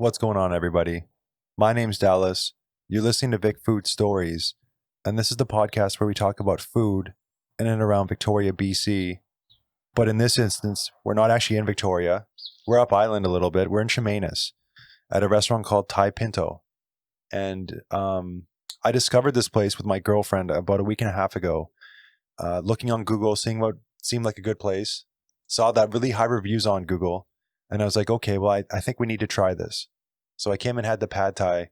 What's going on, everybody? My name's Dallas. You're listening to VicFoodStories, and this is the podcast where we talk about food in and around Victoria, BC. But in this instance, we're not actually in Victoria. We're up island a little bit. We're in Chemainus at a restaurant called Thai Pinto. And I discovered this place with my girlfriend about a week and a half ago, looking on Google, seeing what seemed like a good place. Saw that really high reviews on Google. And I was like, okay, well, I think we need to try this. So I came and had the pad thai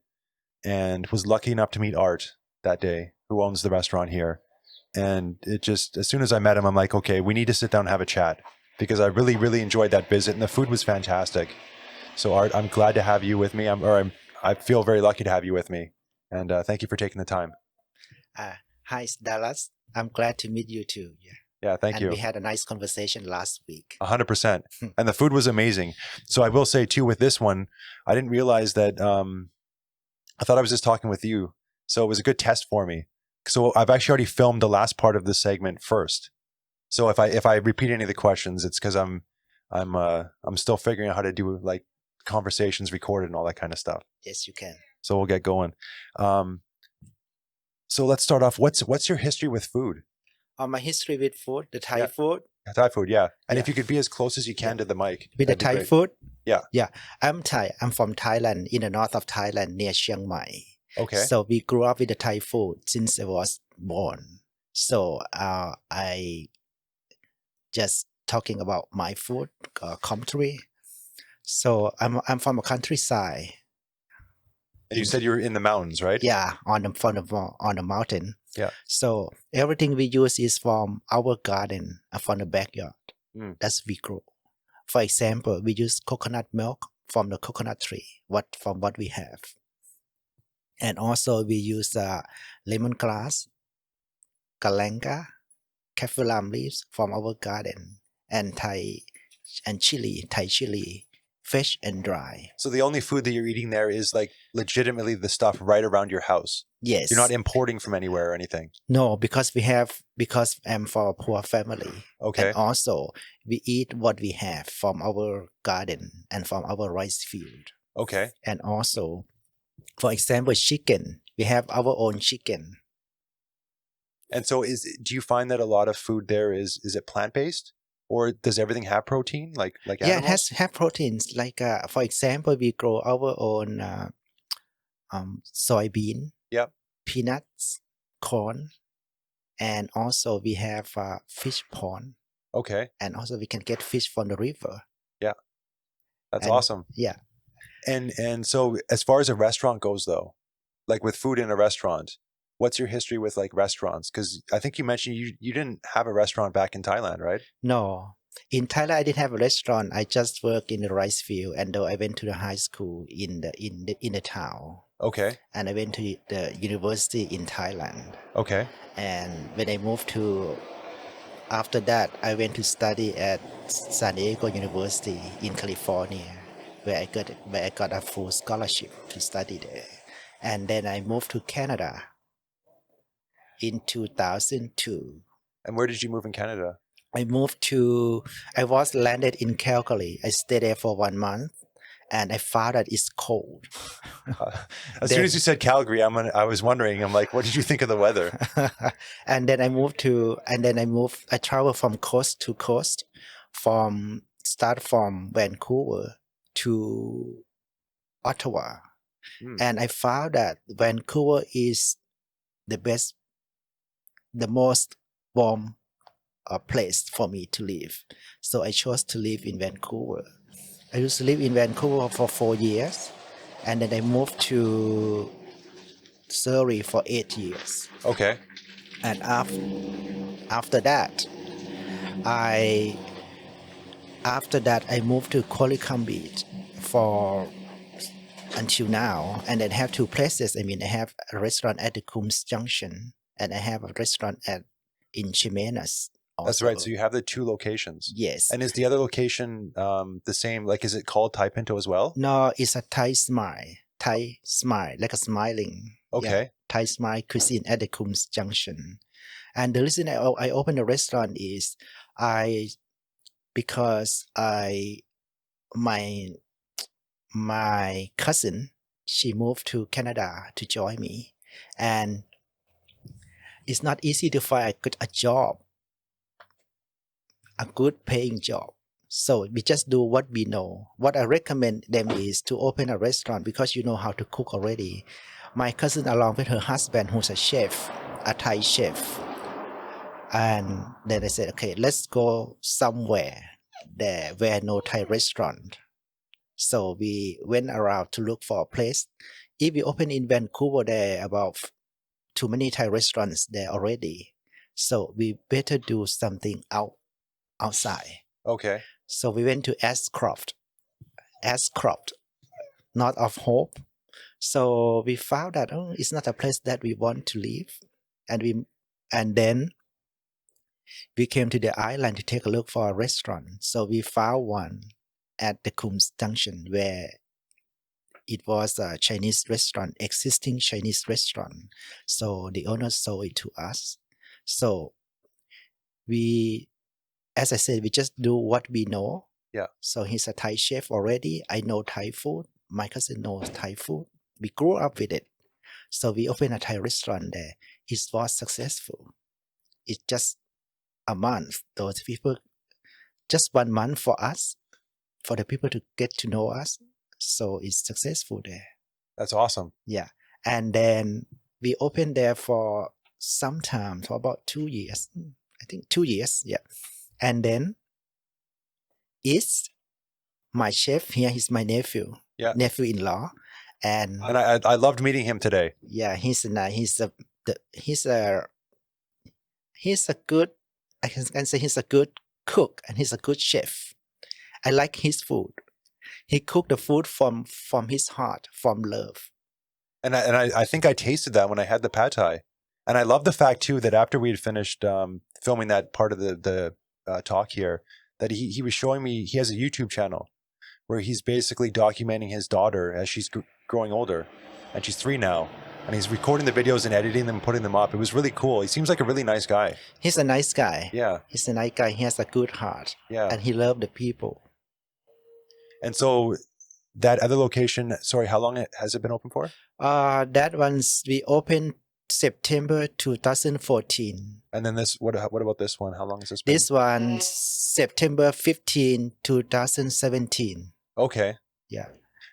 and was lucky enough to meet Art that day, who owns the restaurant here. And it just, as soon as I met him, I'm like, okay, we need to sit down and have a chat because I really, really enjoyed that visit and the food was fantastic. So Art, I'm glad to have you with me. I feel very lucky to have you with me. And thank you for taking the time. Hi, Dallas. I'm glad to meet you too. Yeah, thank you. We had a nice conversation last week. 100%. And the food was amazing. So I will say too, with this one, I didn't realize that, I thought I was just talking with you. So it was a good test for me. So I've actually already filmed the last part of this segment first. So if I repeat any of the questions, it's because I'm still figuring out how to do like conversations recorded and all that kind of stuff. Yes, you can. So we'll get going. So let's start off. What's your history with food? My history with food, the Thai food. Thai food, yeah. And if you could be as close as you can to the mic. With the Thai food? Yeah. Yeah. I'm Thai. I'm from Thailand, in the north of Thailand, near Chiang Mai. Okay. So we grew up with the Thai food since I was born. So I just talking about my food country. So I'm from a countryside. And you said you were in the mountains, right? Yeah, on the mountain. Yeah. So everything we use is from our garden, from the backyard. That's we grow. For example, we use coconut milk from the coconut tree, from what we have. And also we use lemongrass, galangal, kaffir lime leaves from our garden, and Thai chili, fresh and dry. So the only food that you're eating there is like legitimately the stuff right around your house. Yes. You're not importing from anywhere or anything. No, because I'm from a poor family. Okay. And also we eat what we have from our garden and from our rice field. Okay. And also, for example, chicken. We have our own chicken. And so do you find that a lot of food there is it plant-based? Or does everything have protein, like animals? Yeah, it have proteins. Like for example, we grow our own soybean, peanuts, corn, and also we have fish pond. Okay. And also we can get fish from the river. Yeah, that's awesome. Yeah. And so as far as a restaurant goes, though, like with food in a restaurant, what's your history with like restaurants? Because I think you mentioned you didn't have a restaurant back in Thailand, right? No. In Thailand, I didn't have a restaurant. I just worked in the rice field, and though I went to the high school in the town. Okay. And I went to the university in Thailand. Okay. And when I moved after that, I went to study at San Diego University in California, where I got a full scholarship to study there. And then I moved to Canada in 2002. And where did you move in Canada? I was landed in Calgary. I stayed there for 1 month, and I found that it's cold. As soon as you said Calgary, I was wondering, I'm like, what did you think of the weather? And then I traveled from coast to coast, start from Vancouver to Ottawa. And I found that Vancouver is the most warm place for me to live. So I chose to live in Vancouver. I used to live in Vancouver for 4 years, and then I moved to Surrey for 8 years. Okay. And after that, I moved to Qualicum until now, and then have 2 places. I have a restaurant at the Coombs Junction, and I have a restaurant in Chemainus. Also. That's right. So you have the 2 locations. Yes. And is the other location the same? Like, is it called Thai Pinto as well? No, it's a Thai smile, like a smiling. Okay. Yeah, Thai smile cuisine at the Coombs Junction. And the reason I opened a restaurant is because my my cousin, she moved to Canada to join me, and it's not easy to find a job, a good paying job. So we just do what we know. What I recommend them is to open a restaurant because you know how to cook already. My cousin, along with her husband, who's a chef, a Thai chef, and then I said, okay, let's go somewhere there where no Thai restaurant. So we went around to look for a place. If we open in Vancouver, there are about too many Thai restaurants there already. So we better do something outside. Okay. So we went to Ashcroft, north of Hope. So we found that it's not a place that we want to live, and then we came to the island to take a look for a restaurant. So we found one at the Coombs Junction where it was a Chinese restaurant, existing Chinese restaurant. So the owner sold it to us. So we, as I said, we just do what we know. Yeah. So he's a Thai chef already. I know Thai food. My cousin knows Thai food. We grew up with it. So we opened a Thai restaurant there. It was successful. It's just a month. Those people, just 1 month for us, for the people to get to know us. So it's successful there. That's awesome. Yeah. And then we opened there for some time, for about 2 years. I think 2 years. Yeah. And then is my chef here. He's my nephew. Yeah. Nephew-in-law. And I loved meeting him today. yeah, he's a good, I can say he's a good cook and he's a good chef. I like his food. He cooked the food from his heart, from love. And I think I tasted that when I had the pad thai. And I love the fact too that after we had finished filming that part of the talk here, that he was showing me he has a YouTube channel where he's basically documenting his daughter as she's growing older, and she's 3 now, and he's recording the videos and editing them and putting them up. It was really cool. He seems like a really nice guy. He's a nice guy. Yeah. He's a nice guy. He has a good heart. Yeah. And he loves the people. And so that other location, sorry, how long has it been open for? That one's we opened September 2014. And then this, what about this one? How long has this been? This one, September 15, 2017. Okay. Yeah.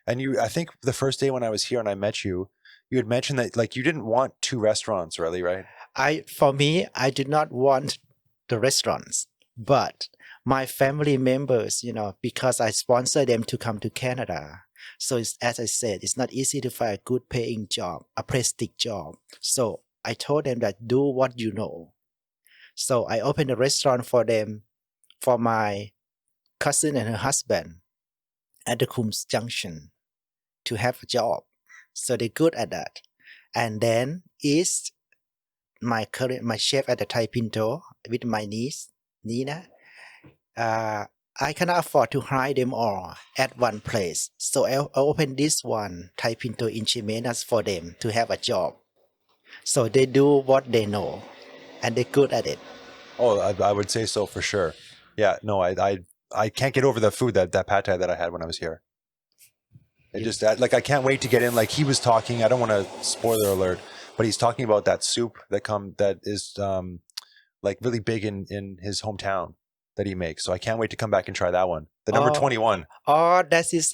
And I think the first day when I was here and I met you, you had mentioned that like you didn't want 2 restaurants, really, right? For me, I did not want the restaurants, but my family members, because I sponsor them to come to Canada. So as I said, it's not easy to find a good paying job, a prestige job. So I told them that do what you know. So I opened a restaurant for them, for my cousin and her husband at the Coombs Junction to have a job. So they're good at that. And then is my chef at the Thai Pinto with my niece, Nina. I cannot afford to hire them all at one place. So I opened this one, Thai Pinto in Chimenas, for them to have a job. So they do what they know and they're good at it. Oh, I would say so for sure. Yeah, no, I can't get over the food, that pad thai that I had when I was here. It just, like, I can't wait to get in. Like, he was talking, I don't want to spoiler alert, but he's talking about that soup that is like really big in his hometown that he makes. So I can't wait to come back and try that one. The number 21. Oh, that is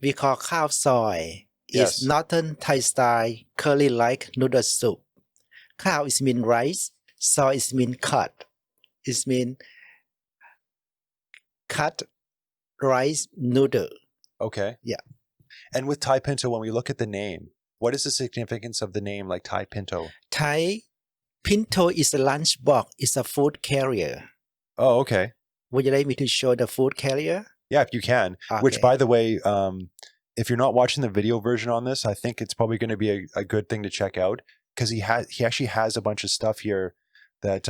we call khao soy. It's northern Thai style curry-like noodle soup. Khao is mean rice. Soy is mean cut. It mean cut rice noodle. Okay. Yeah. And with Thai Pinto, when we look at the name, what is the significance of the name, like Thai Pinto? Thai Pinto is a lunchbox. It's a food carrier. Oh, okay. Would you like me to show the food carrier? Yeah, if you can. Okay. Which, by the way, if you're not watching the video version on this, I think it's probably going to be a good thing to check out, because he actually has a bunch of stuff here that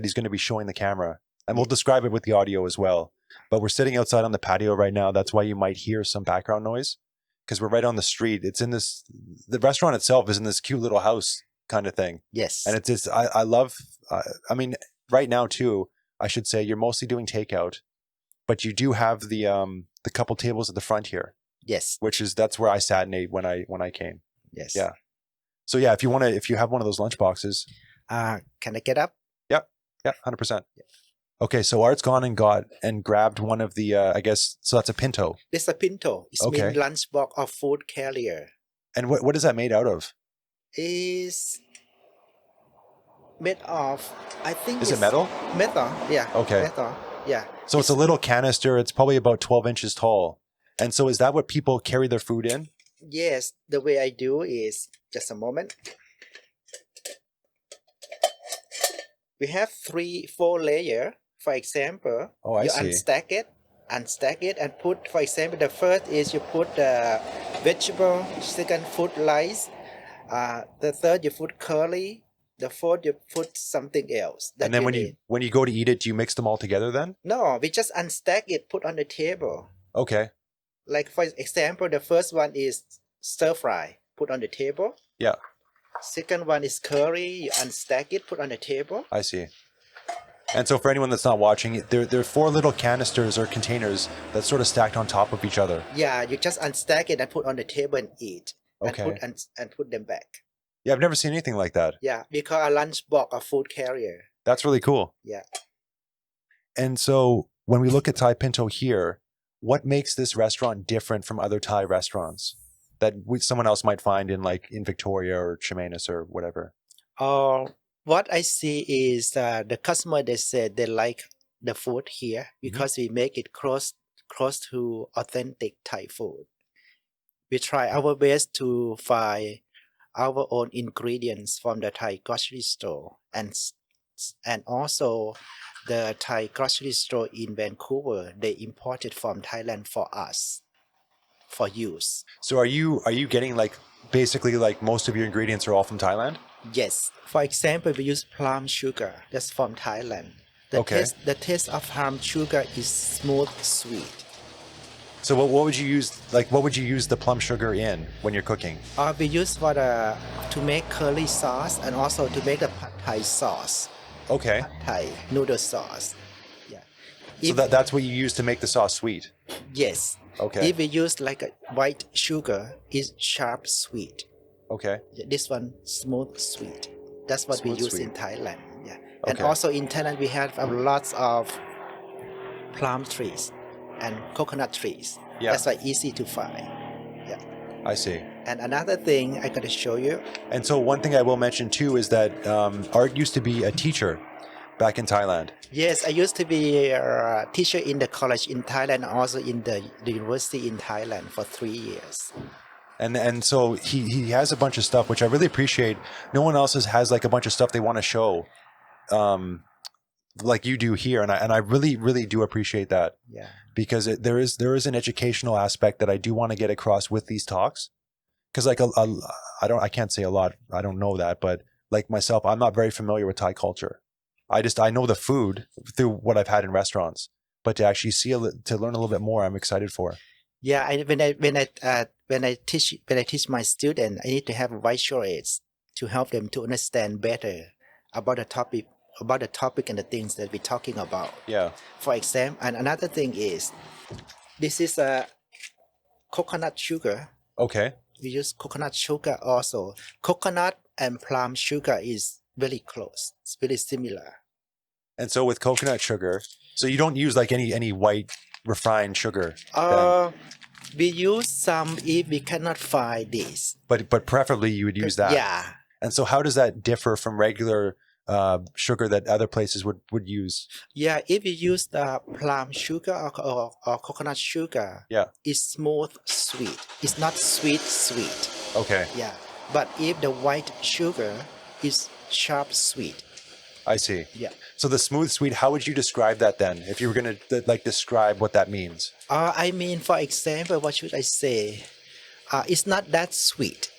he's going to be showing the camera, and we'll describe it with the audio as well. But we're sitting outside on the patio right now. That's why you might hear some background noise, because we're right on the street. It's in the restaurant itself is in this cute little house kind of thing. Yes. And it's just, I love, I mean, right now too, I should say you're mostly doing takeout, but you do have the couple tables at the front here. Yes. that's where I sat and ate when I came. Yes. Yeah. So yeah, if you have one of those lunch boxes. Can I get up? Yeah, 100%. Okay, so Art's gone and grabbed one of the I guess so that's a pinto. This is a pinto. It's Okay. mean lunchbox or food carrier. And what is that made out of? Is made of, I think Is it's it metal? Metal, yeah. Okay. Metal, yeah. So it's a little canister. It's probably about 12 inches tall. And so is that what people carry their food in? Yes, the way I do is, just a moment. We have 3-4 layer. For example, Oh, I you see. unstack it and put, for example, the first is you put the vegetable, second put rice, the third you put curry, the fourth you put something else. And then when you go to eat it, do you mix them all together then? No, we just unstack it, put on the table. Okay. Like for example, the first one is stir fry, put on the table. Yeah. Second one is curry, you unstack it, put on the table. I see. And so for anyone that's not watching, there are 4 little canisters or containers that's sort of stacked on top of each other. Yeah, you just unstack it and put on the table and eat. Okay. And put them back. Yeah, I've never seen anything like that. Yeah, we call a lunchbox a food carrier. That's really cool. Yeah. And so when we look at Thai Pinto here, what makes this restaurant different from other Thai restaurants that someone else might find in Victoria or Chemainus or whatever? What I see is the customer, they said they like the food here because we make it close to authentic Thai food. We try our best to find our own ingredients from the Thai grocery store and also the Thai grocery store in Vancouver, they imported from Thailand for us for use. So are you getting basically most of your ingredients are all from Thailand? Yes. For example, we use plum sugar. That's from Thailand. The taste of plum sugar is smooth, sweet. So what would you use? What would you use the plum sugar in when you're cooking? We use to make curry sauce and also to make the pad Thai sauce. Okay. Pad Thai noodle sauce. Yeah. So that's what you use to make the sauce sweet? Yes. Okay. If we use a white sugar, it's sharp sweet. Okay. This one smooth sweet. That's what we use in Thailand. Yeah. Okay. And also in Thailand we have lots of plum trees and coconut trees. Yeah. That's why easy to find. Yeah. I see. And another thing I gotta show you. And so one thing I will mention too is that Art used to be a teacher back in Thailand. Yes, I used to be a teacher in the college in Thailand, also in the university in Thailand for 3 years. And so he has a bunch of stuff which I really appreciate. No one else has a bunch of stuff they want to show, like you do here, and I really do appreciate that. Yeah. Because there is an educational aspect that I do want to get across with these talks. Because I can't say a lot. I don't know that, but like myself, I'm not very familiar with Thai culture. I know the food through what I've had in restaurants, but to actually to learn a little bit more, I'm excited for. Yeah, when I teach my students, I need to have visuals to help them to understand better about the topic and the things that we're talking about. Yeah. For example, and another thing is, this is a coconut sugar. Okay. We use coconut sugar also. Coconut and plum sugar is very close. It's very similar. And so with coconut sugar, so you don't use any white refined sugar? We use some if we cannot find this. But preferably you would use that. Yeah. And so how does that differ from regular sugar that other places would use? Yeah, if you use the plum sugar or coconut sugar, yeah, it's smooth sweet. It's not sweet. Okay. Yeah, but if the white sugar is sharp sweet. I see. Yeah. So the smooth sweet, how would you describe that then? If you were going to describe what that means? I mean, for example, what should I say? It's not that sweet.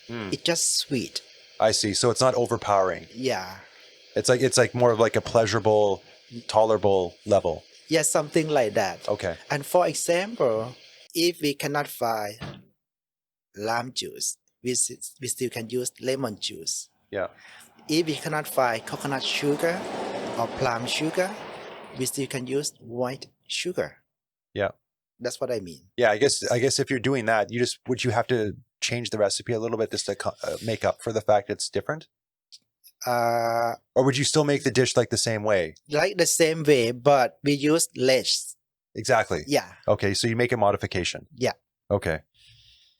It's just sweet. I see. So it's not overpowering. Yeah. It's like more of a pleasurable, tolerable level. Yeah, something like that. Okay. And for example, if we cannot find lime juice, we still can use lemon juice. Yeah. If we cannot find coconut sugar or plum sugar, we still can use white sugar. Yeah. That's what I mean. Yeah, I guess if you're doing that, would you have to change the recipe a little bit just to make up for the fact it's different? Or would you still make the dish like the same way? Like the same way, but we use less. Exactly. Yeah. Okay, so you make a modification. Yeah. Okay.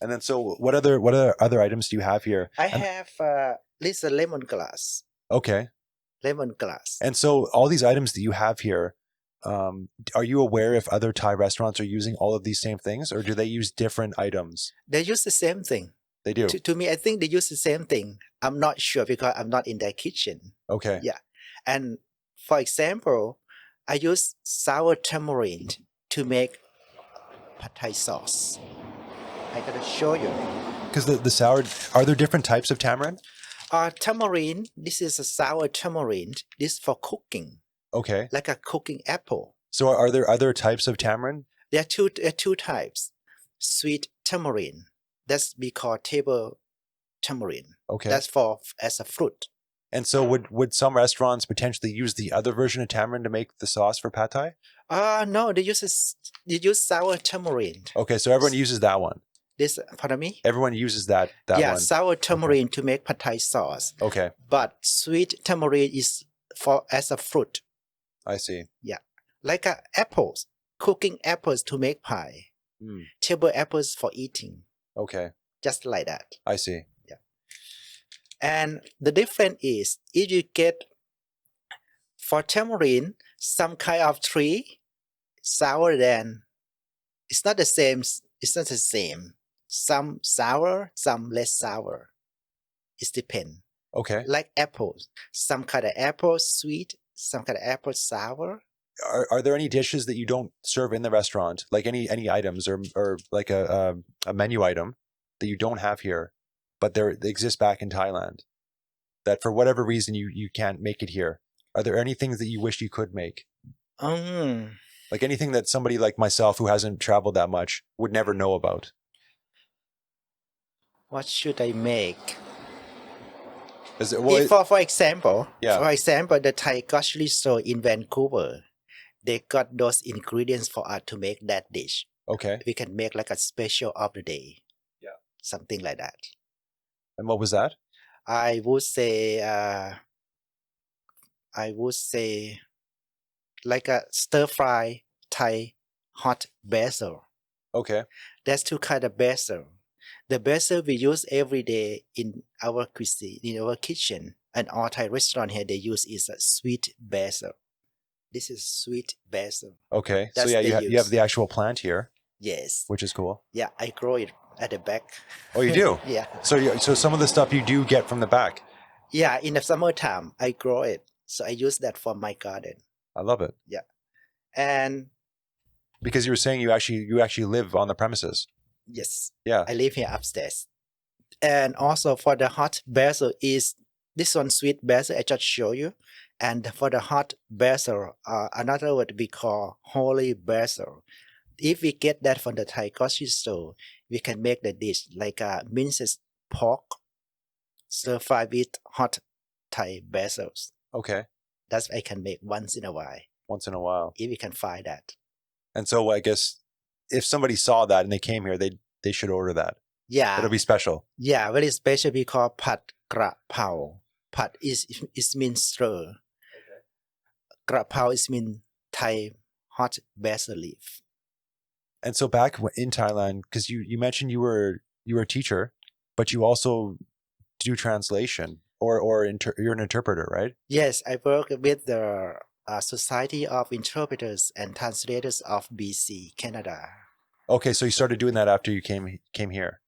And then so what other items do you have here? I have this lemongrass. Okay. Lemongrass. And so all these items that you have here, are you aware if other Thai restaurants are using all of these same things, or do they use different items? They use the same thing. They do. To me, I think they use the same thing. I'm not sure because I'm not in their kitchen. Okay. Yeah. And for example, I use sour tamarind to make pad thai sauce. I gotta show you. Because the sour, are there different types of tamarind? Tamarind, this is a sour tamarind. This is for cooking. Okay. Like a cooking apple. So are there other types of tamarind? There are two types. Sweet tamarind. That's we call table tamarind. Okay. That's for as a fruit. And so would some restaurants potentially use the other version of tamarind to make the sauce for pad thai? No, they use sour tamarind. Okay, so everyone uses that one. Pardon me? Everyone uses that one. Yeah, sour tamarind to make pad thai sauce. Okay. But sweet tamarind is for as a fruit. I see. Yeah. Like apples. Cooking apples to make pie. Table apples for eating. Okay. Just like that. I see. Yeah. And the difference is if you get for tamarind some kind of tree sour than it's not the same. It's not the same. Some sour, some less sour. It depends. Okay. Like apples. Some kind of apple sweet, some kind of apple sour. Are there any dishes that you don't serve in the restaurant, like any items or like a menu item that you don't have here, but they exist back in Thailand, that for whatever reason you can't make it here? Are there any things that you wish you could make? Like anything that somebody like myself who hasn't traveled that much would never know about? What should I make? For example, yeah. For example, the Thai grocery store in Vancouver, they got those ingredients for us to make that dish. Okay. We can make like a special of the day. Yeah. Something like that. And what was that? I would say like a stir fry Thai hot basil. Okay. There's two kind of basil. The basil we use every day in our cuisine, in our kitchen, and all Thai restaurant here they use is a sweet basil. This is sweet basil. Okay. So yeah, you have the actual plant here. Yes. Which is cool. Yeah, I grow it at the back. Oh, you do? Yeah. So some of the stuff you do get from the back. Yeah, in the summertime I grow it, so I use that for my garden. I love it. Yeah, and because you were saying you actually live on the premises. Yes. Yeah. I live here upstairs, and also for the hot basil is this one sweet basil I just show you, and for the hot basil, another word we call holy basil. If we get that from the Thai grocery store, we can make the dish like minced pork, stir fry with hot Thai basils. Okay. That's I can make once in a while. Once in a while. If we can find that. And so I guess if somebody saw that and they came here, they should order that. Yeah. It'll be special. Yeah, very special because pad gra pao. Pad is means stir. Okay. Gra pao is mean Thai hot basil leaf. And so back in Thailand, because you mentioned you were a teacher, but you also do translation or you're an interpreter, right? Yes, I work with the Society of Interpreters and Translators of BC, Canada. Okay, so you started doing that after you came here.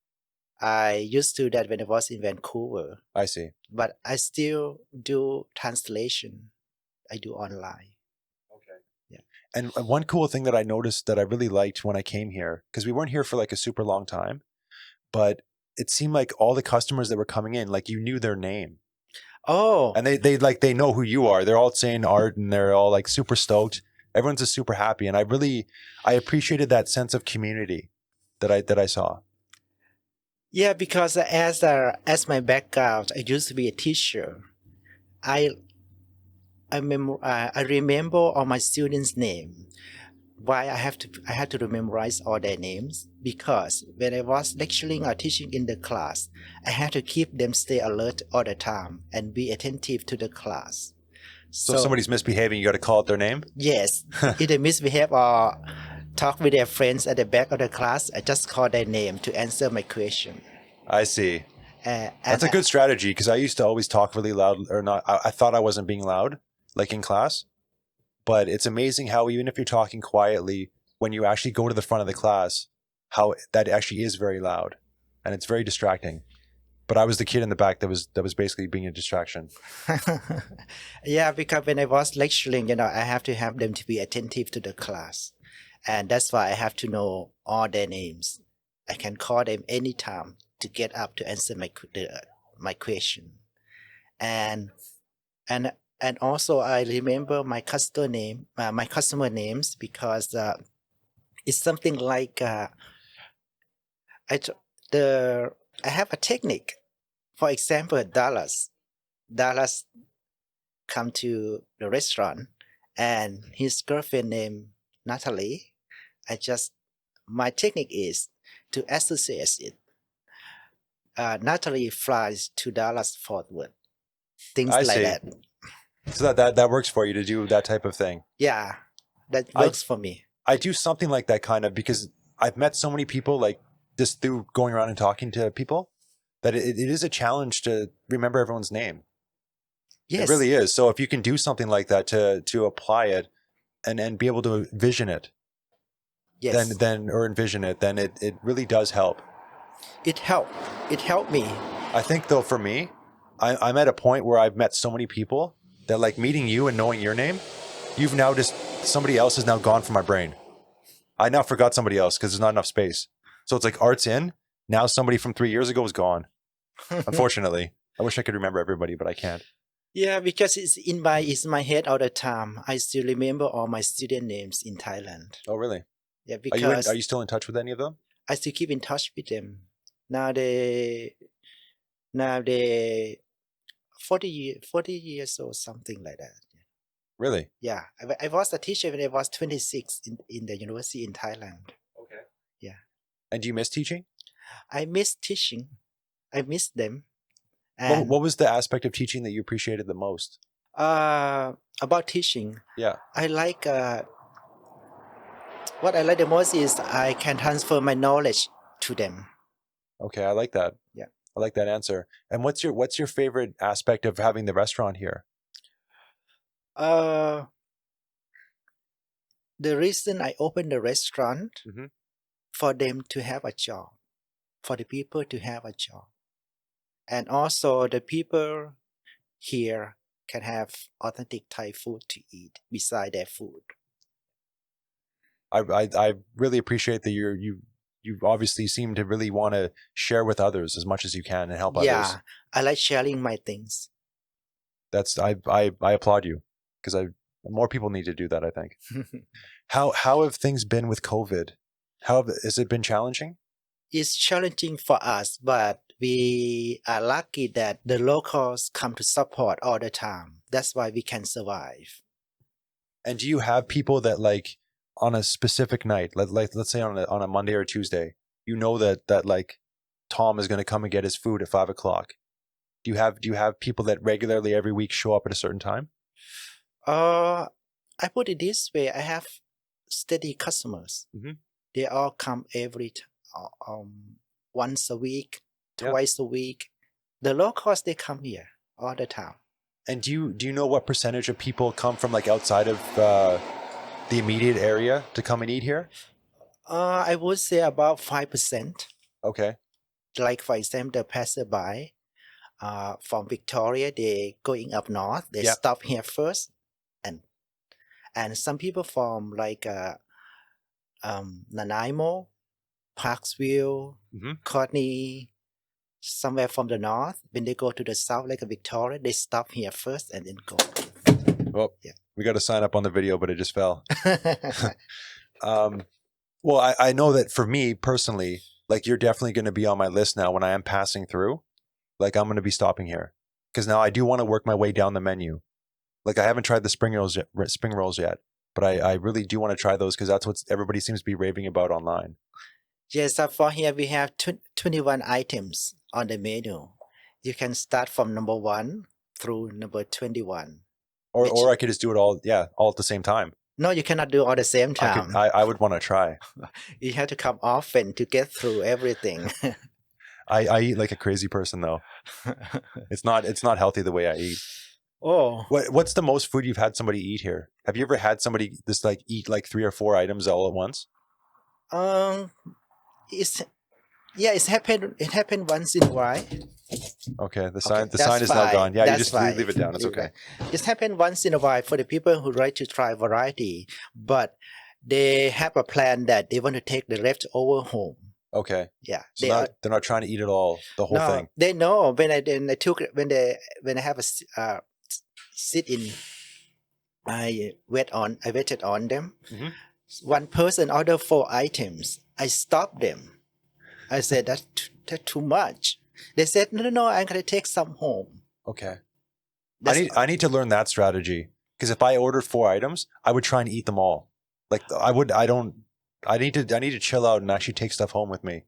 I used to do that when I was in Vancouver. I see. But I still do translation. I do online. Okay. Yeah. And one cool thing that I noticed that I really liked when I came here, because we weren't here for like a super long time, but it seemed like all the customers that were coming in, like you knew their name. Oh. And they know who you are. They're all saying art and they're all like super stoked. Everyone's just super happy. And I appreciated that sense of community that I saw. Yeah, because as my background, I used to be a teacher. I remember all my students' name. why I had to memorize all their names? Because when I was lecturing or teaching in the class, I had to keep them stay alert all the time and be attentive to the class. So if somebody's misbehaving, you got to call out their name? Yes, either misbehave or talk with their friends at the back of the class, I just call their name to answer my question. I see. And That's a good strategy because I used to always talk really loud or not. I thought I wasn't being loud, like in class. But it's amazing how even if you're talking quietly, when you actually go to the front of the class, how that actually is very loud, and it's very distracting. But I was the kid in the back that was basically being a distraction. Yeah, because when I was lecturing, I have to have them to be attentive to the class. And that's why I have to know all their names. I can call them anytime to get up to answer my question. And and also I remember my customer names because it's something like I t- the I have a technique. For example, Dallas come to the restaurant and his girlfriend named Natalie. My technique is to associate it. Natalie flies to Dallas Fort Worth. Things I like see. that. So that works for you to do that type of thing. Yeah, that works for me. I do something like that kind of because I've met so many people like just through going around and talking to people that it is a challenge to remember everyone's name. Yes. It really is. So if you can do something like that to apply it and be able to vision it, Yes. then or envision it, then it really does help. It helped. It helped me. I think though for me, I'm at a point where I've met so many people that like meeting you and knowing your name, you've now just somebody else is now gone from my brain. I now forgot somebody else because there's not enough space. So it's like Art's in. Now somebody from 3 years ago is gone. Unfortunately, I wish I could remember everybody, but I can't. Yeah, because it's in my head all the time. I still remember all my student names in Thailand. Oh, really? Yeah, Are because you still in touch with any of them? I still keep in touch with them. Now they 40 years or something like that. Really? Yeah, I was a teacher when I was 26 in the university in Thailand. Okay. Yeah. And do you miss teaching? I miss teaching. I miss them. What, And what was the aspect of teaching that you appreciated the most? about teaching, Yeah. I like what I like the most is I can transfer my knowledge to them. Okay, I like that. Yeah. I like that answer. And what's your favorite aspect of having the restaurant here? The reason I opened the restaurant Mm-hmm. for them to have a job, for the people to have a job, and also the people here can have authentic Thai food to eat beside their food. I really appreciate that you obviously seem to really want to share with others as much as you can and help others. Yeah, I like sharing my things. That's I applaud you because more people need to do that, I think. How have things been with COVID? Has it been challenging? It's challenging for us, but we are lucky that the locals come to support all the time. That's why we can survive. And do you have people that like on a specific night, like let's say on a Monday or Tuesday, you know that like Tom is going to come and get his food at 5 o'clock. Do you have people that regularly every week show up at a certain time? I put it this way: I have steady customers. Mhm. They all come once a week, twice a week. The locals they come here all the time. And do you know what percentage of people come from like outside of the immediate area to come and eat here? I would say about 5%. Okay. Like for example, the passerby from Victoria, they going up north. They stop here first, and some people from like Nanaimo, Parksville, Courtney, somewhere from the north. When they go to the south, like Victoria, they stop here first and then go. Well, we got to sign up on the video, but it just fell. Well, I know that for me personally, like you're definitely going to be on my list now when I am passing through. Like I'm going to be stopping here because now I do want to work my way down the menu. Like I haven't tried the spring rolls yet. but I really do want to try those because that's what everybody seems to be raving about online. Yes, for here we have 21 items on the menu. You can start from number 1 through number 21. Or I could just do it all at the same time. No, you cannot do all at the same time. I would want to try. You have to come often to get through everything. I eat like a crazy person though. It's not healthy the way I eat. Oh. What's the most food you've had somebody eat here? Have you ever had somebody just like eat like 3 or 4 items all at once? It happened once in a while. Okay, the sign is now gone. Yeah, you just leave it down. It's okay. It happened once in a while for the people who like to try variety, but they have a plan that they want to take the leftover home. Okay. Yeah. So they're not trying to eat it all, the whole thing. They know when I have a sit in, I waited on them. Mm-hmm. One person ordered 4 items. I stopped them. I said that's too much. They said no, I'm gonna take some home. Okay. I need to learn that strategy because if I ordered 4 items, I would try and eat them all. Like I need to chill out and actually take stuff home with me.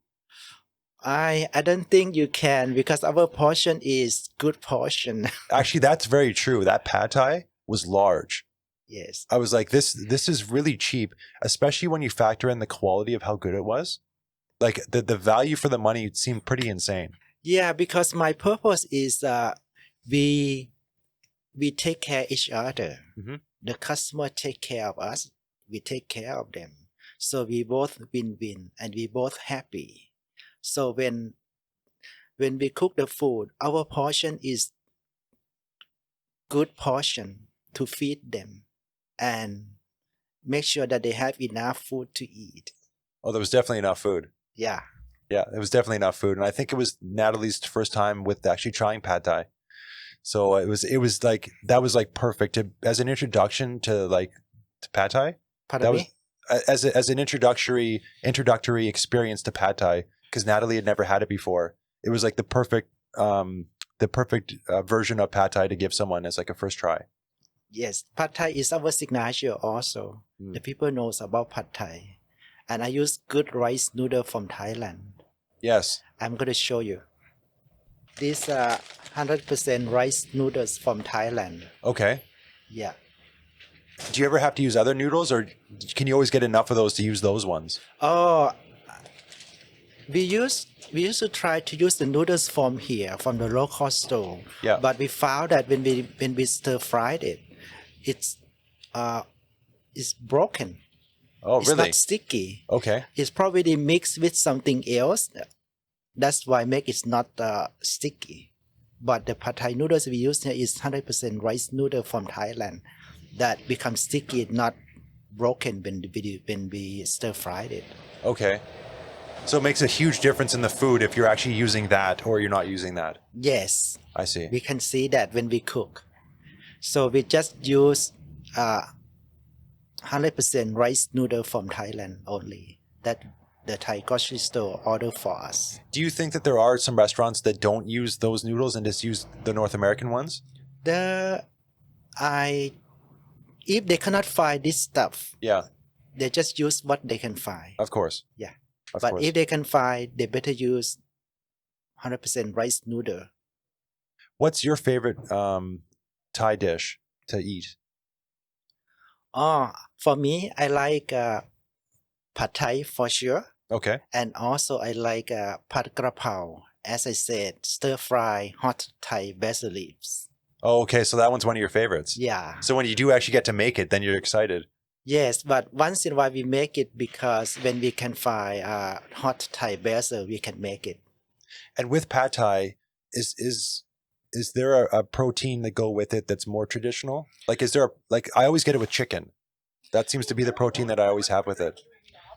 I don't think you can because our portion is good portion. Actually, that's very true. That pad thai was large. Yes. I was like, this is really cheap, especially when you factor in the quality of how good it was. Like the value for the money seemed pretty insane. Yeah, because my purpose is we take care of each other. Mm-hmm. The customer take care of us. We take care of them. So we both win-win and we both happy. So when we cook the food, our portion is good portion to feed them and make sure that they have enough food to eat. Oh, there was definitely enough food. Yeah. Yeah, it was definitely enough food. And I think it was Natalie's first time with actually trying pad thai. So it was like, that was like perfect as an introduction to pad thai. Pardon me? As an introductory experience to pad thai, because Natalie had never had it before. It was like the perfect version of pad thai to give someone as like a first try. Yes, pad thai is our signature also. The people knows about pad thai. And I use good rice noodle from Thailand. Yes. I'm going to show you. These are 100% rice noodles from Thailand. Okay. Yeah. Do you ever have to use other noodles or can you always get enough of those to use those ones? Oh, we used to try to use the noodles from here, from the local store. Yeah. But we found that when we stir fried it, it's broken. Oh, it's really? It's not sticky. Okay. It's probably mixed with something else. That's why make it not sticky. But the pad thai noodles we use here is 100% rice noodle from Thailand that becomes sticky, not broken when we stir fried it. Okay. So it makes a huge difference in the food if you're actually using that or you're not using that. Yes. I see. We can see that when we cook. So we just use 100% rice noodle from Thailand only that the Thai grocery store order for us. Do you think that there are some restaurants that don't use those noodles and just use the North American ones? If they cannot find this stuff, yeah, they just use what they can find. Of course. Yeah. Of but course. If they can find, they better use 100% rice noodle. What's your favorite Thai dish to eat? For me, I like pad thai for sure. Okay. And also I like pad krapao. As I said, stir fry hot Thai basil leaves. Oh, okay. So that one's one of your favorites. Yeah. So when you do actually get to make it, then you're excited. Yes, but once in a while we make it because when we can find hot Thai basil, we can make it. And with pad thai, is there a protein that go with it that's more traditional? Like, is there I always get it with chicken. That seems to be the protein that I always have with it.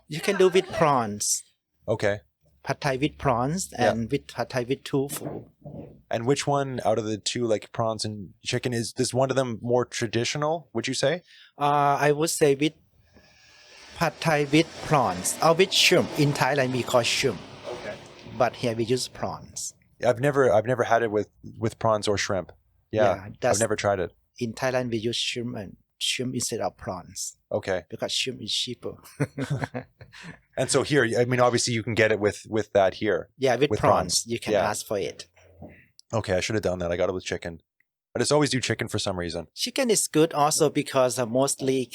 You can do with prawns. Okay. Pad thai with prawns and with pad thai with tofu. And which one out of the two, like prawns and chicken, is one of them more traditional, would you say? I would say with pad thai with prawns or with shrimp. In Thailand we call shrimp. Okay. But here we use prawns. I've never had it with prawns or shrimp. Yeah, I've never tried it. In Thailand we use shrimp and shrimp instead of prawns Okay. because shrimp is cheaper. And so here, I mean, obviously you can get it with that here. Yeah, with prawns, you can Yeah. ask for it. Okay, I should have done that. I got it with chicken. I just always do chicken for some reason. Chicken is good also because mostly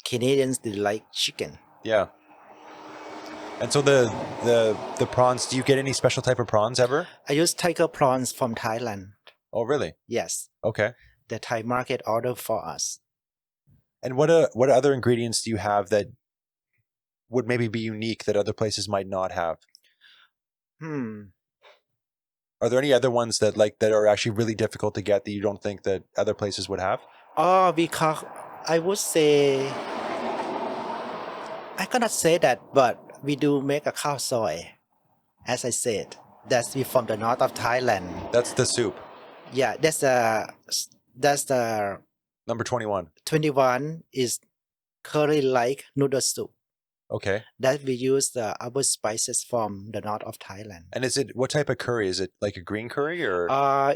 Canadians they like chicken. Yeah. And so the prawns, do you get any special type of prawns ever? I use tiger prawns from Thailand. Oh, really? Yes, Okay. the Thai market order for us. And what other ingredients do you have that would maybe be unique that other places might not have? Are there any other ones that are actually really difficult to get that you don't think that other places would have? Oh, because I would say I cannot say that, but we do make a khao soy. As I said, that's we from the north of Thailand. That's the soup. Yeah, that's the Number 21. 21 is curry like noodle soup. Okay. That we use the other spices from the north of Thailand. And what type of curry? Is it like a green curry or?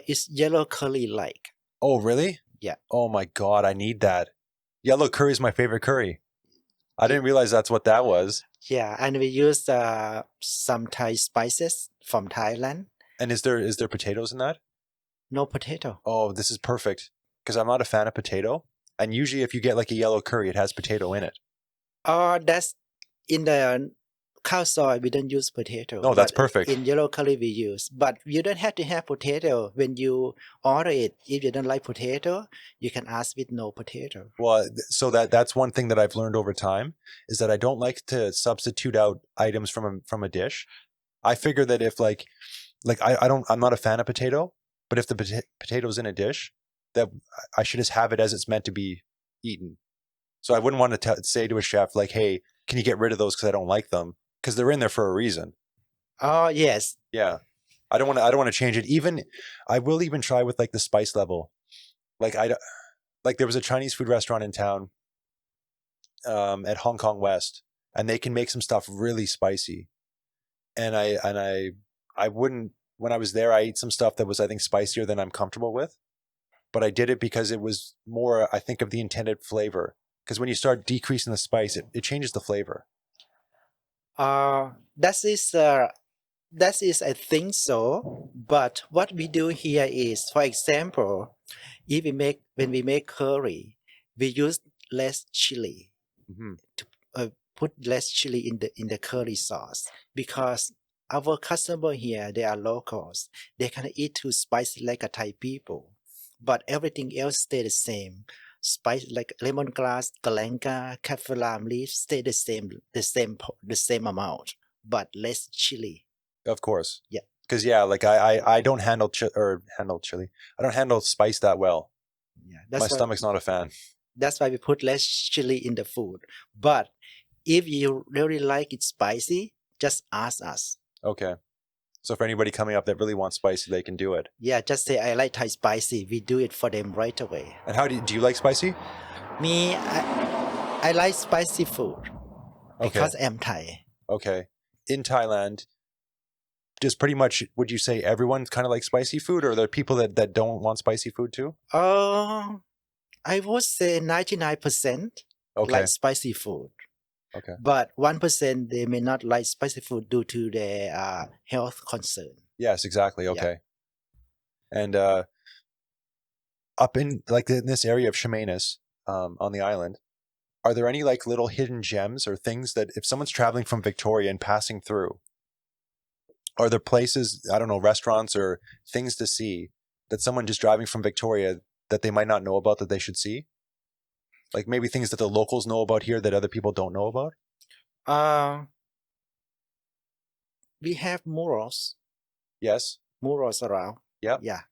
It's yellow curry like. Oh, really? Yeah. Oh my God, I need that. Yellow curry is my favorite curry. I didn't realize that's what that was. Yeah, and we use some Thai spices from Thailand. And is there potatoes in that? No potato. Oh, this is perfect because I'm not a fan of potato. And usually if you get like a yellow curry, it has potato in it. That's in the khao soy, we don't use potato. No, that's perfect. In yellow curry, we use. But you don't have to have potato when you order it. If you don't like potato, you can ask with no potato. Well, so that's one thing that I've learned over time is that I don't like to substitute out items from a dish. I figure that if I'm not a fan of potato, but if the potato's in a dish, that I should just have it as it's meant to be eaten. So I wouldn't want to say to a chef like, "Hey, can you get rid of those because I don't like them?" Because they're in there for a reason. Oh yes. Yeah, I don't want to change it. Even I will even try with like the spice level. Like there was a Chinese food restaurant in town, at Hong Kong West, and they can make some stuff really spicy. And I wouldn't. When I was there, I ate some stuff that was, I think, spicier than I'm comfortable with. But I did it because it was more, I think, of the intended flavor. Because when you start decreasing the spice, it changes the flavor. That is I think so. But what we do here is, for example, when we make curry, we use less chili. Mm-hmm. To put less chili in the curry sauce because our customer here, they are locals. They can eat too spicy like a Thai people, but everything else stay the same. Spice like lemongrass, galangal, kaffir lime leaf stay the same amount, but less chili. Of course. Yeah. Because like I don't handle chili. I don't handle spice that well. Yeah. My stomach's not a fan. That's why we put less chili in the food. But if you really like it spicy, just ask us. Okay. So for anybody coming up that really wants spicy, they can do it. Yeah, just say I like Thai spicy. We do it for them right away. And how do you like spicy? Me, I like spicy food because I'm Thai. Okay. In Thailand, just pretty much, would you say everyone kind of likes spicy food, or are there people that don't want spicy food too? I would say 99% like spicy food. Okay. But 1% they may not like spicy food due to their health concern. Yes, exactly. Okay. Yeah. And up in in this area of Chemainus, on the island, are there any like little hidden gems or things that if someone's traveling from Victoria and passing through, are there places, I don't know, restaurants or things to see that someone just driving from Victoria that they might not know about that they should see? Like maybe things that the locals know about here that other people don't know about? We have murals. Yes. Murals around. Yeah. Yeah.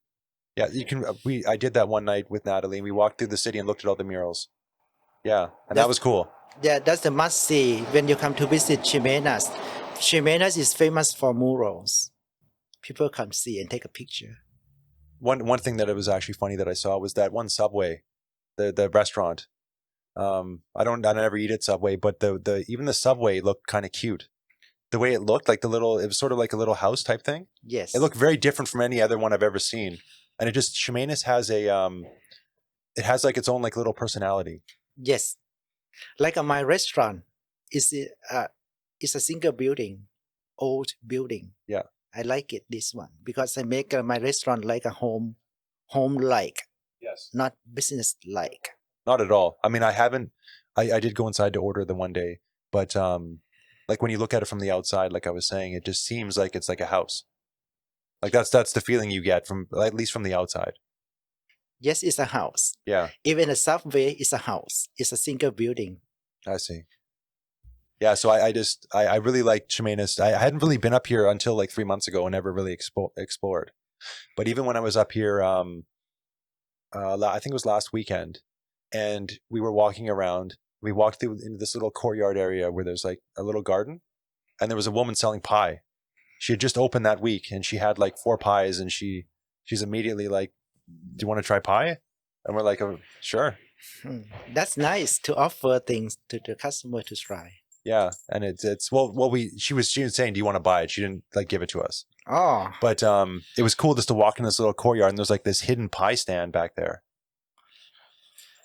Yeah, you can. I did that one night with Natalie, and we walked through the city and looked at all the murals. Yeah, and that was cool. Yeah, that's the must see when you come to visit Chemainus. Chemainus is famous for murals. People come see and take a picture. One thing that it was actually funny that I saw was that one Subway, the restaurant. I never eat at Subway, but the even the Subway looked kind of cute. The way it looked, like it was sort of like a little house type thing. Yes. It looked very different from any other one I've ever seen. And Chemainus has it has like its own like little personality. Yes, like my restaurant is it's a single building, old building. Yeah. I like it this one because I make my restaurant like a home like, Yes. not business like. Not at all. I mean, I did go inside to order the one day, but like when you look at it from the outside, like I was saying, it just seems like it's like a house. Like that's the feeling you get from, at least from the outside. Yes, it's a house. Yeah, Even the subway is a house. It's a single building. I see. Yeah, so I really like Chemainus. I hadn't really been up here until like 3 months ago and never really explored. But even when I was up here, I think it was last weekend, and we were walking around. We walked through into this little courtyard area where there's like a little garden, and there was a woman selling pie. She had just opened that week, and she had like 4 pies, and she's immediately like, "Do you want to try pie?" And we're like, "Oh, sure." That's nice to offer things to the customer to try. Yeah, and it's she was saying, "Do you want to buy it?" She didn't like give it to us. Oh, But it was cool just to walk in this little courtyard, and there's like this hidden pie stand back there.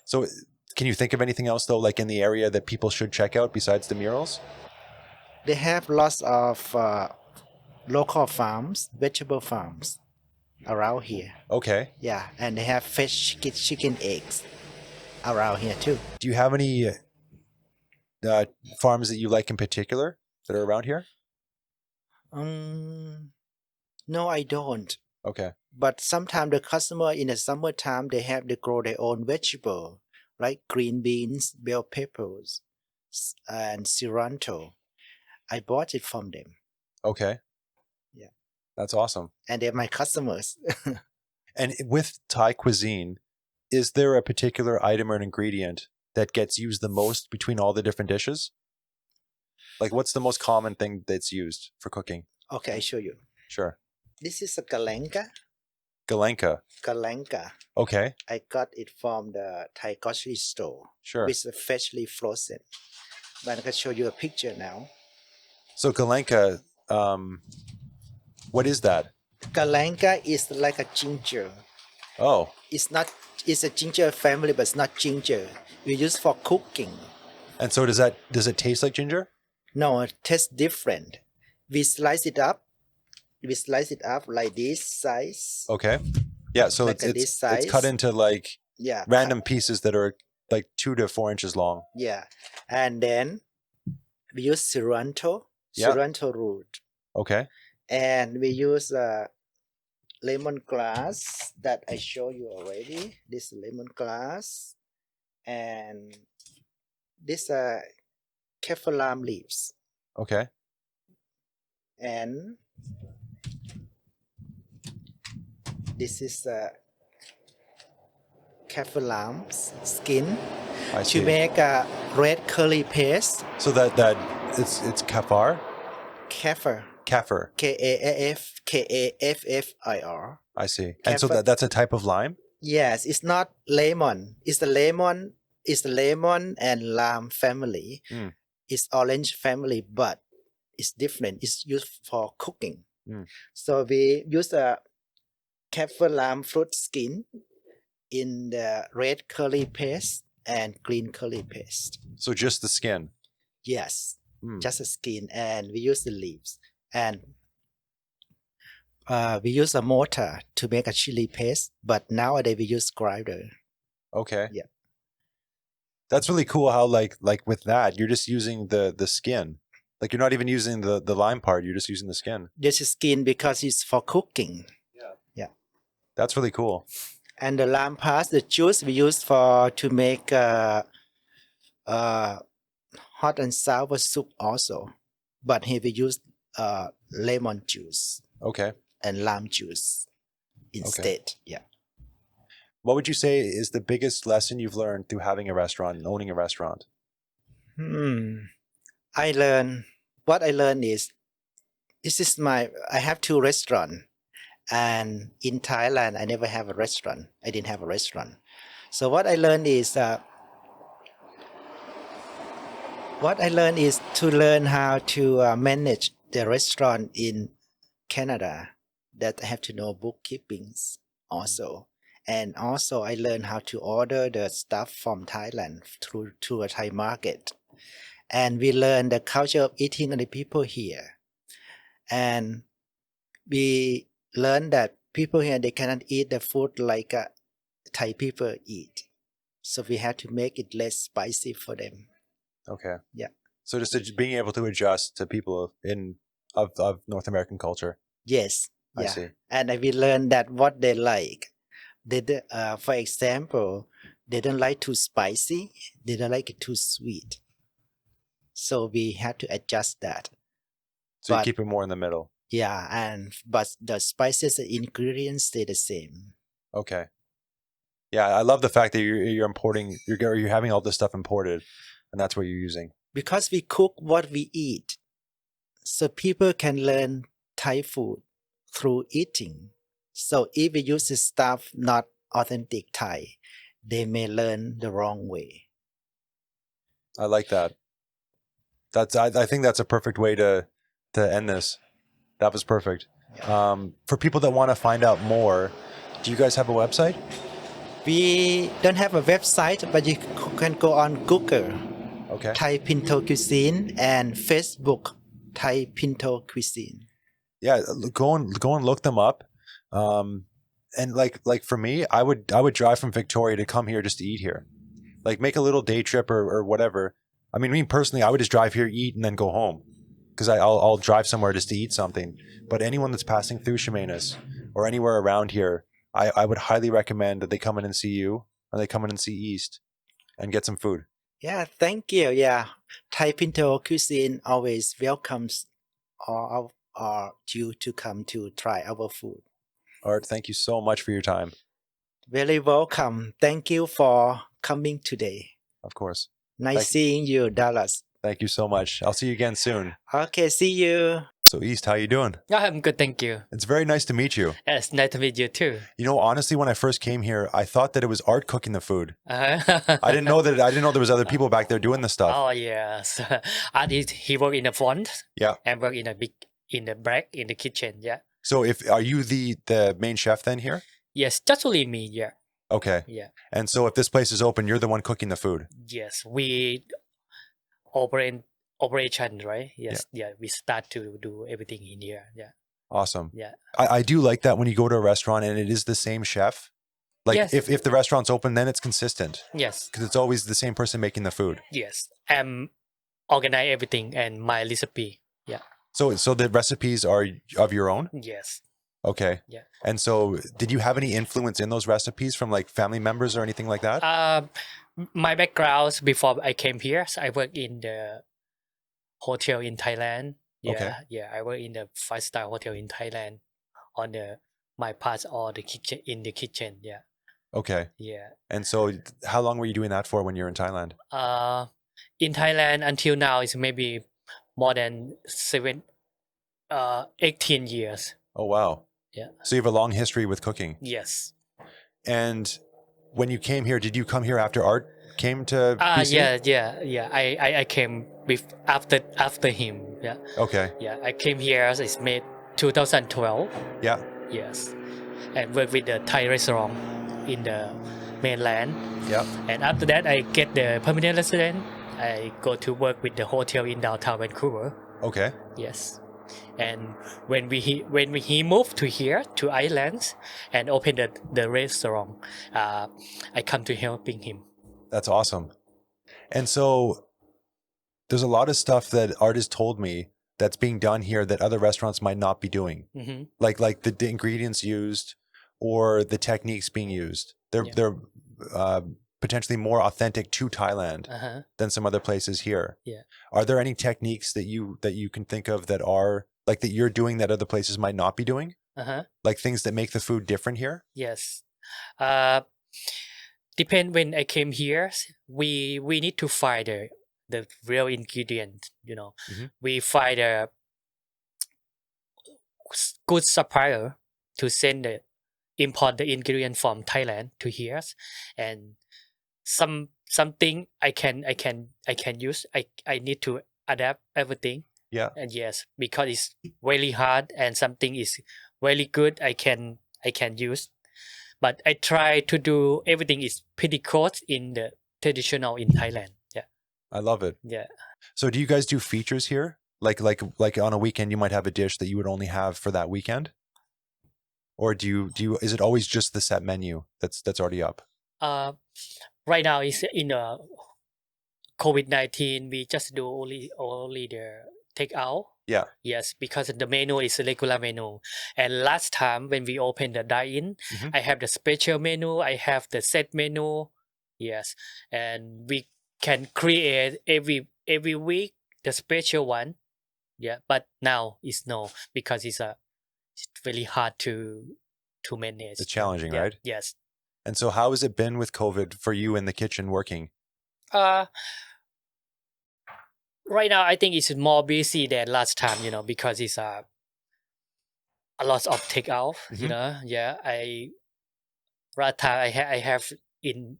So, can you think of anything else though, like in the area that people should check out besides the murals? they have lots of local farms, vegetable farms around here. Okay. Yeah, and they have fresh chicken eggs around here too. Do you have any farms that you like in particular that are around here? No, I don't. Okay. But sometimes the customer in the summertime they grow their own vegetable, like green beans, bell peppers, and cilantro. I bought it from them. Okay. Yeah. That's awesome. And they're my customers. And with Thai cuisine, is there a particular item or an ingredient that gets used the most between all the different dishes? Like, what's the most common thing that's used for cooking? Okay, I show you. Sure. This is a galanka. Galanka. Okay. I got it from the Thai grocery store. Sure. It's freshly frozen. But I can show you a picture now. So galanka, what is that? Galanka is like a ginger. Oh. It's a ginger family, but it's not ginger. We use for cooking. And so does it taste like ginger? No, it tastes different. We slice it up like this size. Okay. Yeah, so like it's cut into like random pieces that are like 2 to 4 inches long. Yeah. And then we use cilantro root. Okay. And we use lemongrass that I show you already. This lemongrass. And this kaffir lime leaves. Okay. And this is kaffir lime skin to make a red curry paste. So that it's kaffir? Kaffir. Kaffir. Kaffir. I see. And so that's a type of lime? Yes, it's not lemon. It's the lemon and lime family. It's orange family, but it's different. It's used for cooking. So we use a kaffir lime fruit skin in the red curry paste and green curry paste. So just the skin? Yes, just the skin, and we use the leaves. And we use a mortar to make a chili paste, but nowadays we use grinder. Okay. Yeah. That's really cool how like with that, you're just using the skin. Like you're not even using the lime part, you're just using the skin. This is skin because it's for cooking. Yeah. That's really cool. And the lime part, the juice we use to make hot and sour soup also. But here we use lemon juice. Okay. And lime juice instead. Okay. Yeah. What would you say is the biggest lesson you've learned through having a restaurant and owning a restaurant? I learned is I have 2 restaurants, and in Thailand I never have a restaurant. I didn't have a restaurant. So what I learned is to learn how to manage the restaurant in Canada. That I have to know bookkeeping also. And also I learned how to order the stuff from Thailand through to a Thai market. And we learn the culture of eating of the people here. And we learn that people here, they cannot eat the food like Thai people eat. So we have to make it less spicy for them. Okay. Yeah. So just being able to adjust to people of North American culture. Yes. I Yeah. see. And we learn that what they like. For example, they don't like too spicy. They don't like it too sweet. So we had to adjust that. So you But- keep it more in the middle. Yeah, but the spices and ingredients stay the same. Okay. Yeah, I love the fact that you're importing, you're having all this stuff imported, and that's what you're using. Because we cook what we eat, so people can learn Thai food through eating. So if we use the stuff not authentic Thai, they may learn the wrong way. I like that. I think that's a perfect way to end this. That was perfect. For people that want to find out more, do you guys have a website? We don't have a website, but you can go on Google, Okay. Thai Pinto Cuisine, and Facebook, Thai Pinto Cuisine. Yeah, go and look them up. And like for me, I would drive from Victoria to come here just to eat here. Like make a little day trip or whatever. I mean, me personally, I would just drive here, eat, and then go home. Because I'll drive somewhere just to eat something. But anyone that's passing through Chemainus or anywhere around here, I would highly recommend that they come in and see you, and they come in and see East, and get some food. Yeah, thank you. Yeah, Thai Pinto Cuisine always welcomes all you to come to try our food. Art, thank you so much for your time. Very welcome. Thank you for coming today. Of course. Nice seeing you, Dallas. Thank you so much. I'll see you again soon. Okay, see you. So East, how you doing? I'm good, thank you. It's very nice to meet you. It's nice to meet you too. You know, honestly, when I first came here, I thought that it was Art cooking the food. I I didn't know there was other people back there doing the stuff. Oh yes, he work in the front. Yeah. And work in the back in the kitchen. Yeah. So are you the main chef then here? Yes, just only me. Yeah. Okay. Yeah. And so if this place is open, you're the one cooking the food. Yes, we operation, right? Yes. Yeah. We start to do everything in here. Yeah. Awesome. Yeah. I do like that when you go to a restaurant and it is the same chef. Like Yes. if the restaurant's open, then it's consistent Yes. because it's always the same person making the food. Yes. Organize everything and my recipe. Yeah. So the recipes are of your own? Yes. Okay. Yeah. And so did you have any influence in those recipes from like family members or anything like that? My background before I came here, so I worked in the hotel in Thailand. Yeah, Okay. yeah, I work in the 5-star hotel in Thailand on my parts or the kitchen in the kitchen. Yeah, Okay. yeah. And so how long were you doing that for when you're in Thailand? In Thailand until now is maybe more than 18 years. Oh, wow. Yeah. So you have a long history with cooking. Yes. And when you came here, did you come here after Art came to BC? Yeah. I came after him. Yeah. Okay. Yeah. I came here. It's made 2012. Yeah. Yes. And work with the Thai restaurant in the mainland. Yeah. And after that, I get the permanent resident. I go to work with the hotel in downtown Vancouver. Okay. Yes. And when he moved to here to Ireland and opened the restaurant, I come to helping him. That's awesome. And so there's a lot of stuff that Art has told me that's being done here that other restaurants might not be doing. Mm-hmm. Like the ingredients used or the techniques being used. They're potentially more authentic to Thailand than some other places here. Yeah. Are there any techniques that you can think of that are like that you're doing that other places might not be doing? Like things that make the food different here? Yes. Depend when I came here, we need to find the real ingredient, you know. Mhm. We find a good supplier to import the ingredient from Thailand to here, and something I can use. I need to adapt everything. Yeah. And yes, because it's really hard and something is really good, I can use. but I try to do everything is pretty close in the traditional in Thailand. Yeah, I love it. yeah. So do you guys do features here? Like on a weekend, you might have a dish that you would only have for that weekend? Or do you, is it always just the set menu that's already up? Right now is in the COVID-19. We just do only the takeout. Yeah. Yes, because the menu is a regular menu. And last time when we opened the dine-in, Mhm. I have the special menu. I have the set menu. Yes, and we can create every week the special one. Yeah, but now it's no, because it's really hard to manage. It's challenging, Yeah, right? Yes. And so how has it been with COVID for you in the kitchen working? Right now I think it's more busy than last time, because it's a lot of takeout. Mhm. Yeah, last time I have in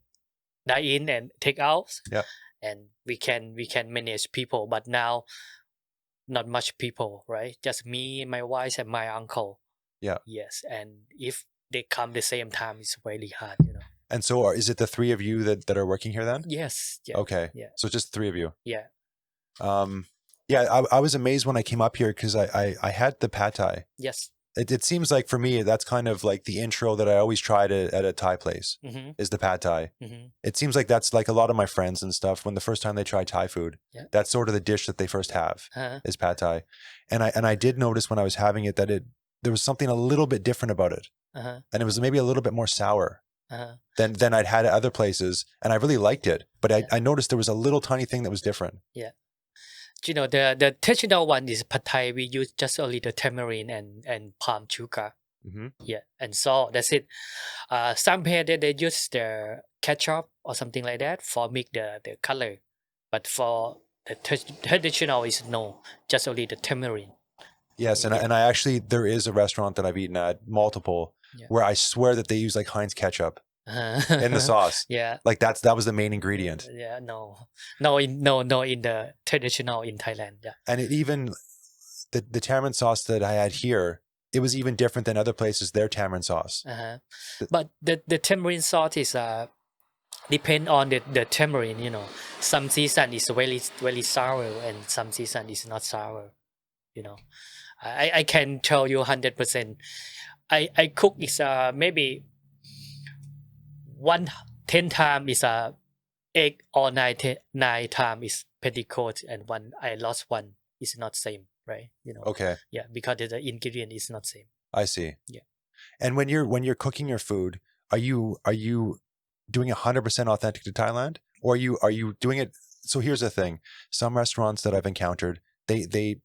dine in and takeouts. Yeah. And we can manage people, but now not much people, right? Just me, my wife, and my uncle. Yeah. Yes, and if they come the same time, it's really hard. And so is it the three of you that are working here then? Yes. Yeah. Okay. Yeah. So just the three of you. Yeah. Yeah, I was amazed when I came up here because I had the pad thai. Yes. It seems like for me, that's kind of like the intro that I always try to at a Thai place Mm-hmm. is the pad thai. Mm-hmm. It seems like that's like a lot of my friends and stuff, when the first time they try Thai food, Yeah. that's sort of the dish that they first have Uh-huh. is pad thai. And I did notice when I was having it that there was something a little bit different about it. Uh-huh. And it was maybe a little bit more sour Uh-huh. than I'd had at other places. And I really liked it. But I noticed there was a little tiny thing that was different. Yeah. The traditional one is pad thai. We use just only the tamarind and palm sugar. Mm-hmm. Yeah, and salt. That's it. Some here they use the ketchup or something like that for make the color, but for the traditional is no, just only the tamarind. Yes, and I actually, there is a restaurant that I've eaten at, multiple, where I swear that they use like Heinz ketchup in the sauce. Yeah, like that was the main ingredient. Yeah, no in the traditional in Thailand. Yeah, and it even the tamarind sauce that I had here, it was even different than other places, their tamarind sauce. But the tamarind sauce is depend on the tamarind. Some season is very sour and some season is not sour. I can tell you 100%. I cook is maybe 10 time is egg, or 9 time is petticoat, and one I lost one is not same, right? Okay. Yeah, because the ingredient is not same. I see. Yeah. And when you're cooking your food, are you doing 100% authentic to Thailand, or are you doing it? So here's the thing: some restaurants that I've encountered, they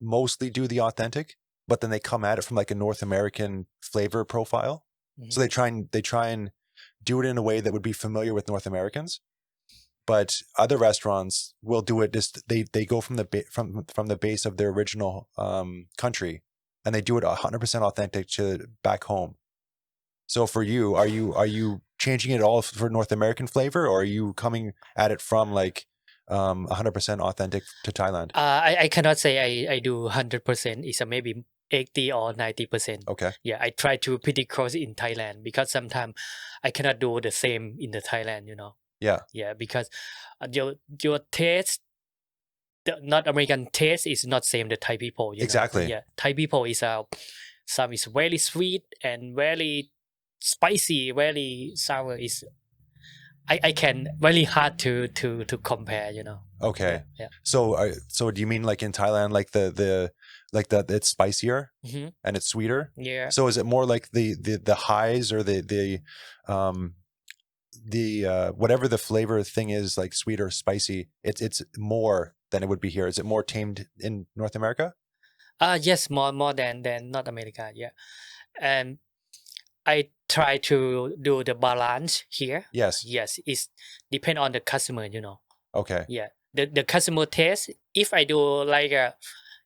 mostly do the authentic, but then they come at it from like a North American flavor profile. Mm-hmm. So they try and do it in a way that would be familiar with North Americans. But other restaurants will do it just they go from the base of their original country, and they do it 100% authentic to back home. So for you, are you changing it all for North American flavor, or are you coming at it from like 100% authentic to Thailand? I cannot say I do 100%. It's maybe 80 or 90%. Okay. Yeah, I try to pretty close in Thailand, because sometimes I cannot do the same in the Thailand. Yeah. Yeah, because your taste, the North American taste is not same the Thai people. Exactly. Yeah, Thai people is some is very sweet and very spicy, very sour. Is I can very hard to compare. Okay. Yeah. So do you mean like in Thailand, like the it's spicier and it's sweeter? Yeah. So is it more like the highs, or the whatever the flavor thing is, like sweet or spicy, it's more than it would be here? Is it more tamed in North America? Yes, more than North America. Yeah, and I try to do the balance here. Yes. It's depend on the customer. Okay. Yeah, the customer taste. If I do like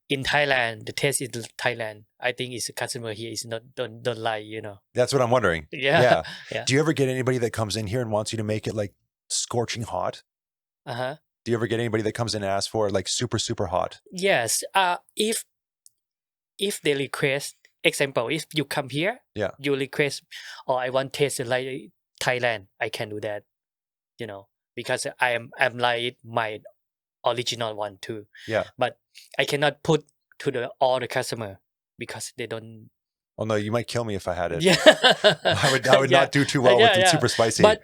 in Thailand, the taste is Thailand. I think it's a customer here is not don't like. That's what I'm wondering. Yeah. Do you ever get anybody that comes in here and wants you to make it like scorching hot? Do you ever get anybody that comes in and asks for like super hot? Yes. If they request, example, if you come here, Yeah. you request, or I want taste like Thailand, I can do that, because I'm like my original one too. Yeah. But I cannot put to all the customer because they don't. Oh no, you might kill me if I had it. Yeah, I would Yeah. not do too well with it Yeah. super spicy. But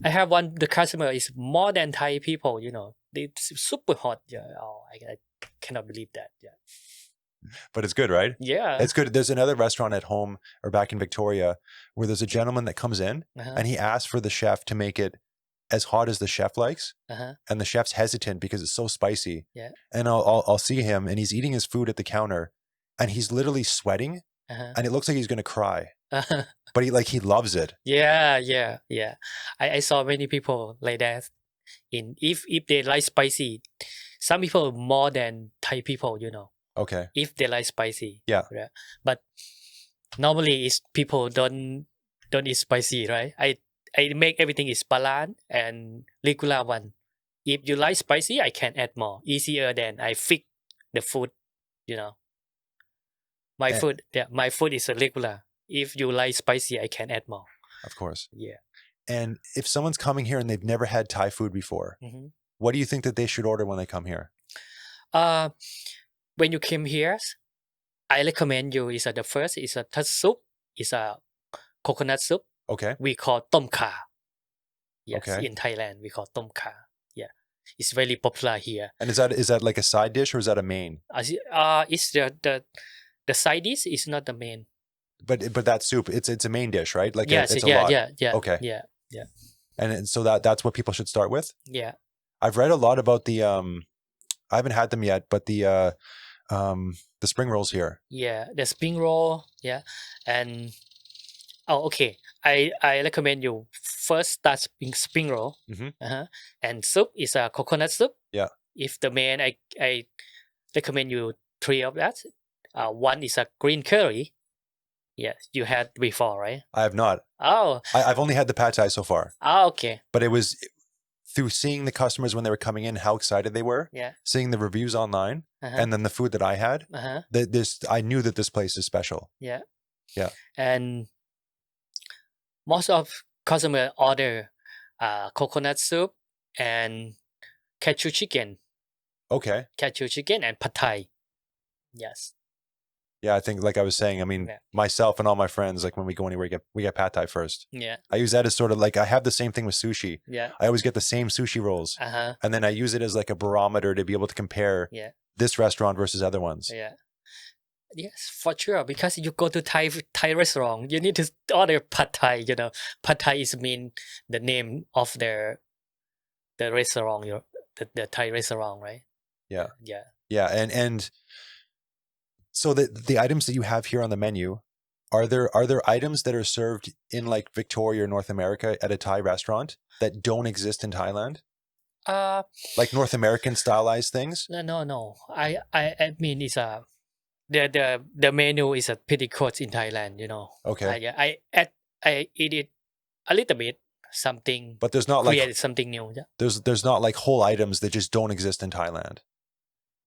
I have the customer is more than Thai people. It's super hot. Yeah, I cannot believe that. Yeah, But it's good, right? yeah. It's good. There's another restaurant at home or back in Victoria where there's a gentleman that comes in and he asks for the chef to make it as hot as the chef likes, and the chef's hesitant because it's so spicy. Yeah. And I'll see him and he's eating his food at the counter, and he's literally sweating, and it looks like he's gonna cry. But he loves it. Yeah. I saw many people like that. If they like spicy, some people more than Thai people, Okay. if they like spicy. Yeah. But normally it's people don't eat spicy, right? I make everything is balanced and regular one. If you like spicy, I can add more. Easier than I fix the food, My food is a regular. If you like spicy, I can add more. Of course. Yeah. And if someone's coming here and they've never had Thai food before, what do you think that they should order when they come here? When you came here, I recommend you the first is a thai soup. It's a coconut soup. Okay. We call tom kha. Yes, Okay. in Thailand we call tom kha. Yeah, it's very popular here. And is that like a side dish or is that a main? It's the side dish is not the main. But that soup, it's a main dish, right? Like yes, it's a lot. Yeah. Okay. Yeah. And so that's what people should start with? Yeah. I've read a lot about the I haven't had them yet, but the spring rolls here. Yeah, the spring roll. Yeah, and okay. I recommend you first start spring roll. And soup is a coconut soup. Yeah. If the main, I recommend you 3 of that. One is a green curry. Yes, you had before, right? I have not. Oh. I've only had the pad thai so far. Oh, okay. But it was through seeing the customers when they were coming in, how excited they were. Yeah. Seeing the reviews online, and then the food that I had. I knew that this place is special. Yeah. Yeah. And most of customer order coconut soup and cashew chicken. Okay. Cashew chicken and pad thai. Yes. Yeah, I think like I was saying, I mean, myself and all my friends, like when we go anywhere, we get pad thai first. Yeah. I use that as sort of like, I have the same thing with sushi. Yeah. I always get the same sushi rolls. And then I use it as like a barometer to be able to compare this restaurant versus other ones. Yeah. Yes, for sure. Because you go to Thai restaurant, you need to order pad thai. Pad thai is mean the name of the restaurant, the Thai restaurant, right? Yeah. Yeah. Yeah, and so the items that you have here on the menu, are there items that are served in like Victoria or North America at a Thai restaurant that don't exist in Thailand? Like North American stylized things? No. I mean it's the menu is a pretty close in Thailand, Okay. I eat it a little bit, something, but there's not create something new. Yeah. There's not like whole items that just don't exist in Thailand.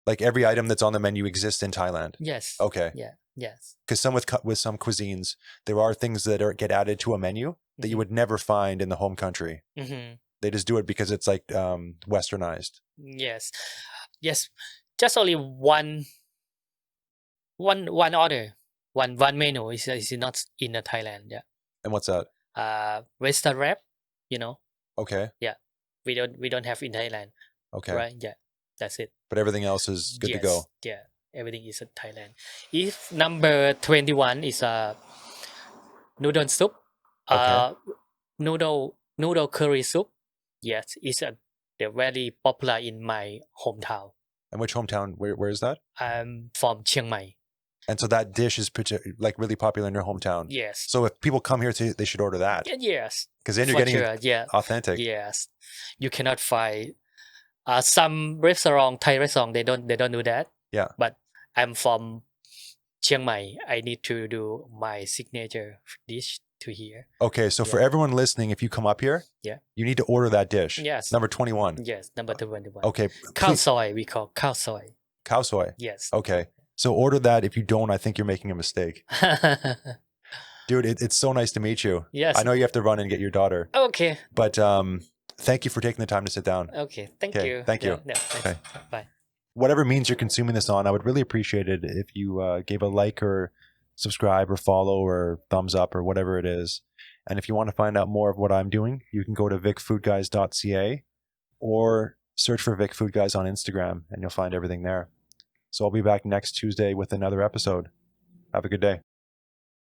Like every item that's on the menu exists in Thailand. Yes. Okay. Yeah. Yes. Because with some cuisines, there are things that get added to a menu that you would never find in the home country. They just do it because it's like westernized. Yes. Just only one order, one menu is not in the Thailand. Yeah. And what's that? Western wrap. Okay. Yeah. We don't have in Thailand. Okay. Right. Yeah. That's it. But everything else is good to go. Yeah. Everything is in Thailand. If number 21 is a noodle soup. Okay. Noodle curry soup. Yes, they're very popular in my hometown. And which hometown? Where is that? I'm from Chiang Mai. And so that dish is like really popular in your hometown. Yes. So if people come here, they should order that. Yes. Because then you're getting authentic. Yes. You cannot find some Thai restaurant, they don't do that. Yeah. But I'm from Chiang Mai. I need to do my signature dish to here. Okay, so for everyone listening, if you come up here, you need to order that dish. Yes. Number 21. Yes, number 21. Okay. Khao soy, we call khao soy. Khao soy. Yes. Okay. So order that. If you don't, I think you're making a mistake. Dude, it's so nice to meet you. Yes. I know you have to run and get your daughter. Okay. But thank you for taking the time to sit down. Okay. Thank Okay, you. thank you. Yeah, thanks. Okay. Bye. Whatever means you're consuming this on, I would really appreciate it if you gave a like or subscribe or follow or thumbs up or whatever it is. And if you want to find out more of what I'm doing, you can go to VicFoodGuys.ca or search for VicFoodGuys on Instagram and you'll find everything there. So I'll be back next Tuesday with another episode. Have a good day.